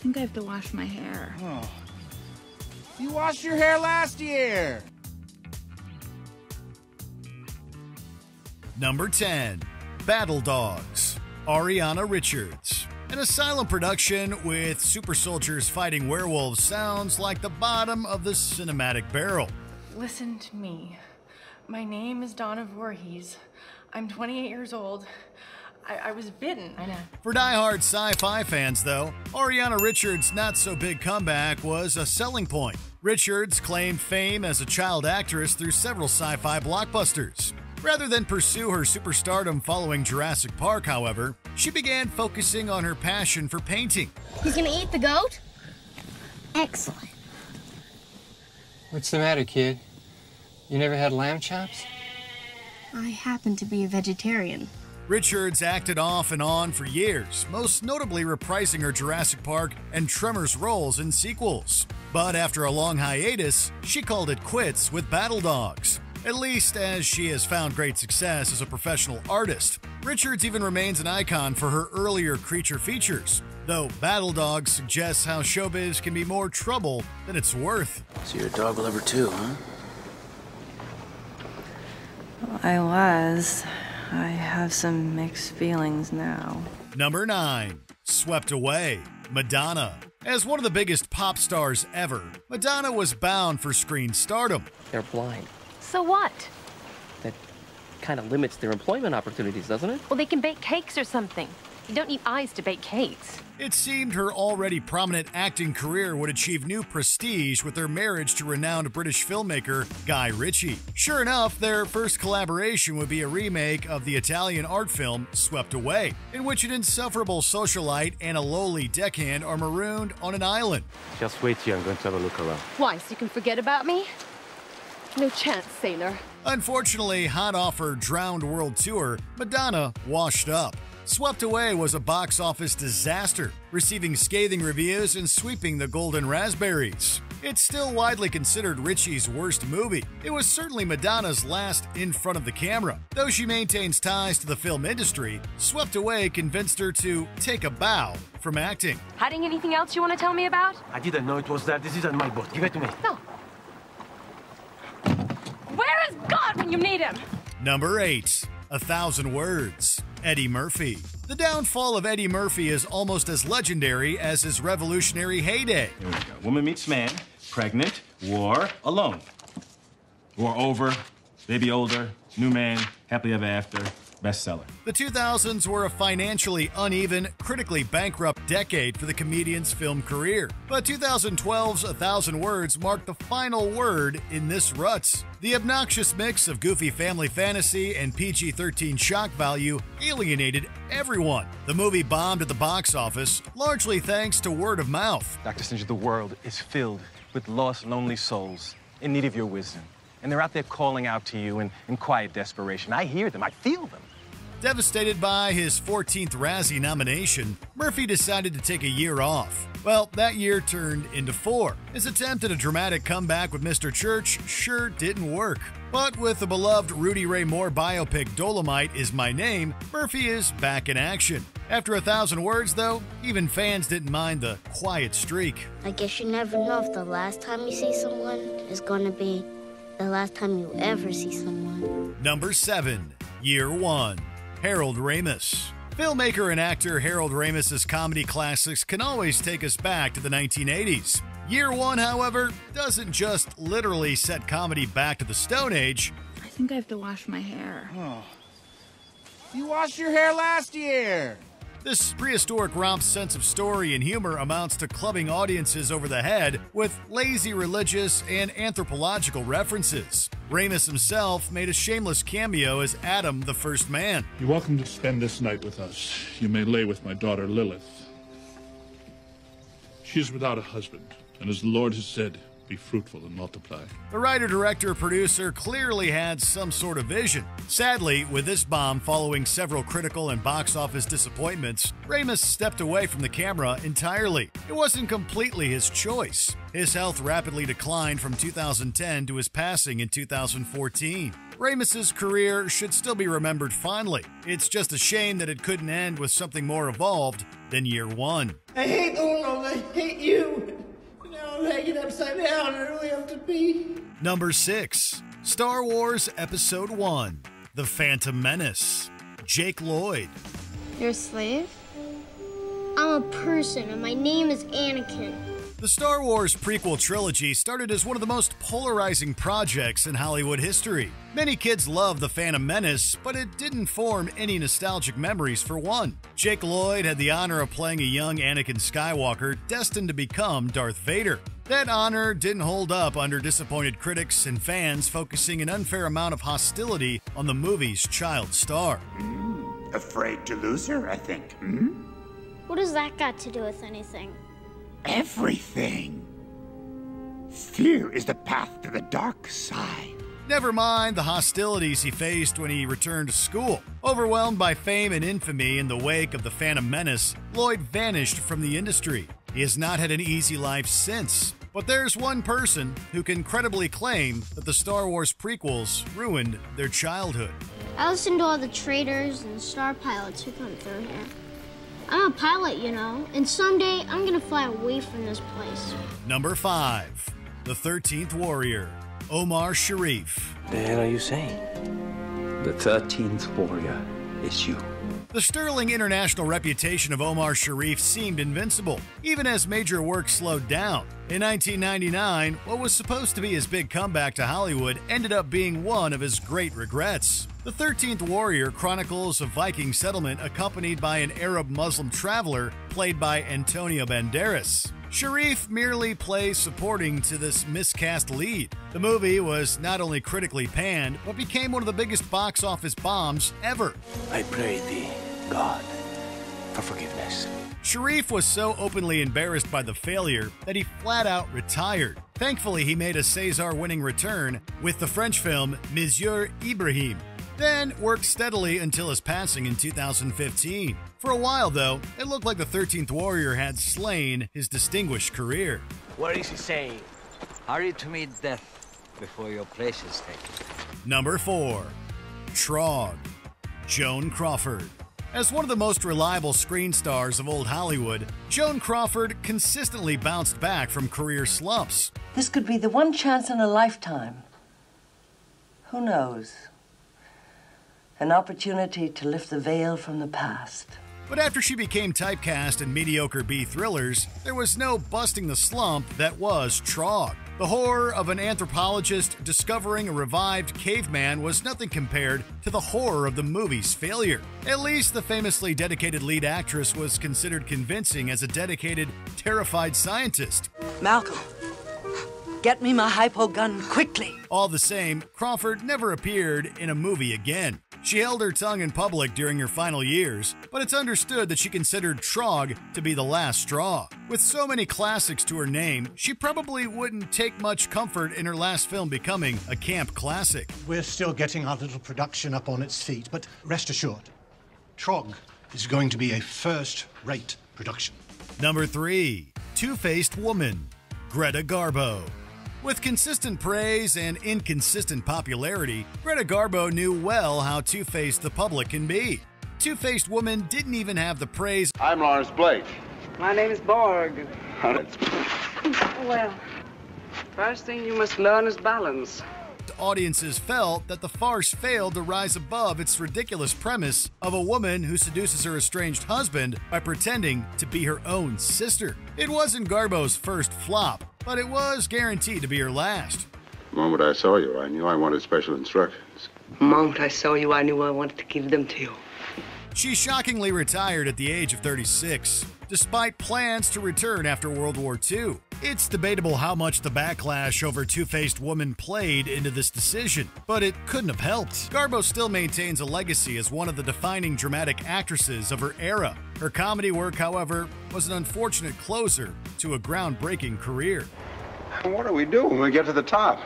think I have to wash my hair. Oh. You washed your hair last year! Number 10. Battle Dogs. Ariana Richards. An asylum production with super soldiers fighting werewolves sounds like the bottom of the cinematic barrel. Listen to me. My name is Donna Voorhees. I'm 28 years old. I was bitten. I know. For die-hard sci-fi fans, though, Ariana Richards' not-so-big comeback was a selling point. Richards claimed fame as a child actress through several sci-fi blockbusters. Rather than pursue her superstardom following Jurassic Park, however, she began focusing on her passion for painting. He's gonna eat the goat? Excellent. What's the matter, kid? You never had lamb chops? I happen to be a vegetarian. Richards acted off and on for years, most notably reprising her Jurassic Park and Tremors roles in sequels. But after a long hiatus, she called it quits with Battle Dogs. At least as she has found great success as a professional artist. Richards even remains an icon for her earlier creature features, though Battle Dogs suggests how showbiz can be more trouble than it's worth. So you're a dog lover too, huh? I was. I have some mixed feelings now. Number 9. Swept Away. Madonna. As one of the biggest pop stars ever, Madonna was bound for screen stardom. They're blind. So what? That kind of limits their employment opportunities, doesn't it? Well, they can bake cakes or something. You don't need eyes to bake cakes. It seemed her already prominent acting career would achieve new prestige with their marriage to renowned British filmmaker Guy Ritchie. Sure enough, their first collaboration would be a remake of the Italian art film Swept Away, in which an insufferable socialite and a lowly deckhand are marooned on an island. Just wait here, I'm going to have a look around. Why, so you can forget about me? No chance, sailor. Unfortunately, hot off her Drowned World Tour, Madonna washed up. Swept Away was a box office disaster, receiving scathing reviews and sweeping the Golden Raspberries. It's still widely considered Ritchie's worst movie. It was certainly Madonna's last in front of the camera. Though she maintains ties to the film industry, Swept Away convinced her to take a bow from acting. Hiding anything else you want to tell me about? I didn't know it was there. This isn't my boat. Give it to me. No. Where is God when you need him? Number 8. 1,000 Words. Eddie Murphy. The downfall of Eddie Murphy is almost as legendary as his revolutionary heyday. Here we go. Woman meets man, pregnant, war, alone. War over, baby older, new man, happily ever after, bestseller. The 2000s were a financially uneven, critically bankrupt decade for the comedian's film career. But 2012's 1,000 Words marked the final word in this rut. The obnoxious mix of goofy family fantasy and PG-13 shock value alienated everyone. The movie bombed at the box office, largely thanks to word of mouth. Dr. Singer, the world is filled with lost, lonely souls in need of your wisdom. And they're out there calling out to you in quiet desperation. I hear them. I feel them. Devastated by his 14th Razzie nomination, Murphy decided to take a year off. Well, that year turned into 4. His attempt at a dramatic comeback with Mr. Church sure didn't work. But with the beloved Rudy Ray Moore biopic Dolomite Is My Name, Murphy is back in action. After 1,000 Words, though, even fans didn't mind the quiet streak. I guess you never know if the last time you see someone is gonna be the last time you ever see someone. Number 7. YearOne. Harold Ramis. Filmmaker and actor Harold Ramis's comedy classics can always take us back to the 1980s. YearOne, however, doesn't just literally set comedy back to the Stone Age. I think I have to wash my hair. Oh. You washed your hair last year! This prehistoric romp's sense of story and humor amounts to clubbing audiences over the head with lazy religious and anthropological references. Ramis himself made a shameless cameo as Adam the First Man. You're welcome to spend this night with us. You may lay with my daughter Lilith. She is without a husband, and as the Lord has said, be fruitful and multiply. The writer, director, producer clearly had some sort of vision. Sadly, with this bomb following several critical and box office disappointments, Ramis stepped away from the camera entirely. It wasn't completely his choice. His health rapidly declined from 2010 to his passing in 2014. Ramis's career should still be remembered fondly. It's just a shame that it couldn't end with something more evolved than YearOne. I hate the world. I hate upside down. I really have to pee. Number 6. Star Wars Episode 1, The Phantom Menace. Jake Lloyd. You're a slave? I'm a person, and my name is Anakin. The Star Wars prequel trilogy started as one of the most polarizing projects in Hollywood history. Many kids loved The Phantom Menace, but it didn't form any nostalgic memories for one. Jake Lloyd had the honor of playing a young Anakin Skywalker destined to become Darth Vader. That honor didn't hold up under disappointed critics and fans focusing an unfair amount of hostility on the movie's child star. Afraid to lose her, I think. What does that got to do with anything? Everything. Fear is the path to the dark side. Never mind the hostilities he faced when he returned to school. Overwhelmed by fame and infamy in the wake of The Phantom Menace, Lloyd vanished from the industry. He has not had an easy life since. But there's one person who can credibly claim that the Star Wars prequels ruined their childhood. I listen to all the traitors and star pilots who come through here. I'm a pilot, you know, and someday I'm gonna fly away from this place. Number 5. The 13th Warrior. Omar Sharif. The hell are you saying? The 13th Warrior is you. The sterling international reputation of Omar Sharif seemed invincible, even as major work slowed down. In 1999, what was supposed to be his big comeback to Hollywood ended up being one of his great regrets. The 13th Warrior chronicles a Viking settlement accompanied by an Arab Muslim traveler played by Antonio Banderas. Sharif merely plays supporting to this miscast lead. The movie was not only critically panned, but became one of the biggest box office bombs ever. I pray thee, God, for forgiveness. Sharif was so openly embarrassed by the failure that he flat out retired. Thankfully, he made a César-winning return with the French film Mure Ibram, then worked steadily until his passing in 2015. For a while, though, it looked like the 13th Warrior had slain his distinguished career. What is he saying? Hurry to meet death before your place is taken. Number 4. Trog. Joan Crawford. As one of the most reliable screen stars of old Hollywood, Joan Crawford consistently bounced back from career slumps. This could be the one chance in a lifetime. Who knows? An opportunity to lift the veil from the past. But after she became typecast in mediocre B thrillers, there was no busting the slump that was Trog. The horror of an anthropologist discovering a revived caveman was nothing compared to the horror of the movie's failure. At least the famously dedicated lead actress was considered convincing as a dedicated, terrified scientist. Malcolm, get me my hypo gun quickly. All the same, Crawford never appeared in a movie again. She held her tongue in public during her final years, but it's understood that she considered Trog to be the last straw. With so many classics to her name, she probably wouldn't take much comfort in her last film becoming a camp classic. We're still getting our little production up on its feet, but rest assured, Trog is going to be a first-rate production. Number 3. Two-Faced Woman. Greta Garbo. With consistent praise and inconsistent popularity, Greta Garbo knew well how two-faced the public can be. Two-Faced Woman didn't even have the praise. I'm Lawrence Blake. My name is Borg. Well, first thing you must learn is balance. Audiences felt that the farce failed to rise above its ridiculous premise of a woman who seduces her estranged husband by pretending to be her own sister. It wasn't Garbo's first flop, but it was guaranteed to be her last. The moment I saw you, I knew I wanted special instructions. The moment I saw you, I knew I wanted to give them to you. She shockingly retired at the age of 36, despite plans to return after World War II. It's debatable how much the backlash over Two-Faced Woman played into this decision, but it couldn't have helped. Garbo still maintains a legacy as one of the defining dramatic actresses of her era. Her comedy work, however, was an unfortunate closer to a groundbreaking career. What do we do when we get to the top?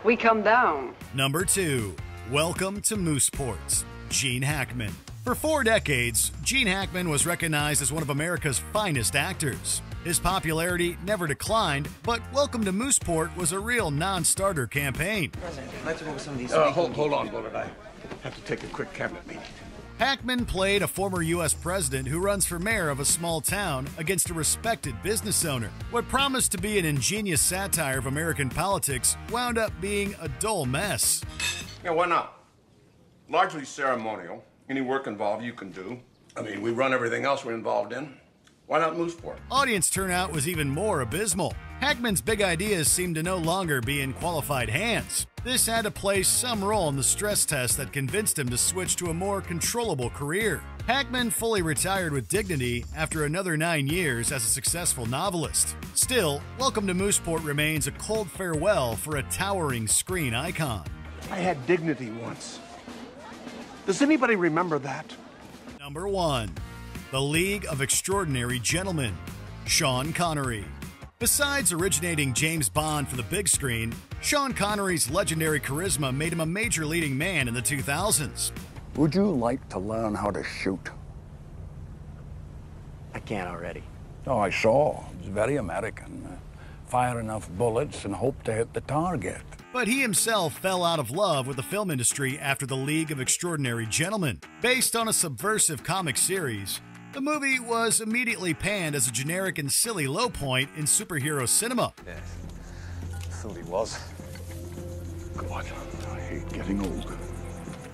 We come down. Number 2. Welcome to Mooseport. Gene Hackman. For 4 decades, Gene Hackman was recognized as one of America's finest actors. His popularity never declined, but Welcome to Mooseport was a real non-starter campaign. President, I'd like to go over some of these. Hold on, Bullet. I have to take a quick cabinet meeting. Hackman played a former U.S. president who runs for mayor of a small town against a respected business owner. What promised to be an ingenious satire of American politics wound up being a dull mess. Yeah, why not? Largely ceremonial. Any work involved you can do. I mean, we run everything else we're involved in. Why not Mooseport? Audience turnout was even more abysmal. Hackman's big ideas seemed to no longer be in qualified hands. This had to play some role in the stress test that convinced him to switch to a more controllable career. Hackman fully retired with dignity after another 9 years as a successful novelist. Still, Welcome to Mooseport remains a cold farewell for a towering screen icon. I had dignity once. Does anybody remember that? Number 1. The League of Extraordinary Gentlemen, Sean Connery. Besides originating James Bond for the big screen, Sean Connery's legendary charisma made him a major leading man in the 2000s. Would you like to learn how to shoot? I can't already. Oh, I saw. It's very American. Fire enough bullets and hope to hit the target. But he himself fell out of love with the film industry after The League of Extraordinary Gentlemen. Based on a subversive comic series, the movie was immediately panned as a generic and silly low point in superhero cinema. Yeah, thought he was. God, I hate getting old.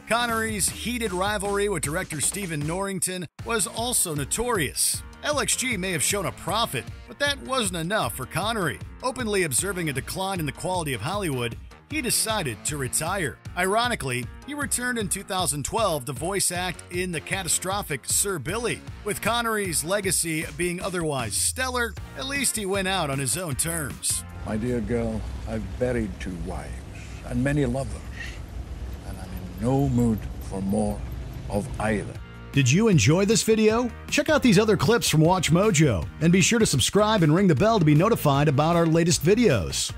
Connery's heated rivalry with director Stephen Norrington was also notorious. LXG may have shown a profit, but that wasn't enough for Connery. Openly observing a decline in the quality of Hollywood, he decided to retire. Ironically, he returned in 2012 to voice act in the catastrophic Sir Billy. With Connery's legacy being otherwise stellar, at least he went out on his own terms. My dear girl, I've buried 2 wives and many lovers, and I'm in no mood for more of either. Did you enjoy this video? Check out these other clips from Watch Mojo, and be sure to subscribe and ring the bell to be notified about our latest videos.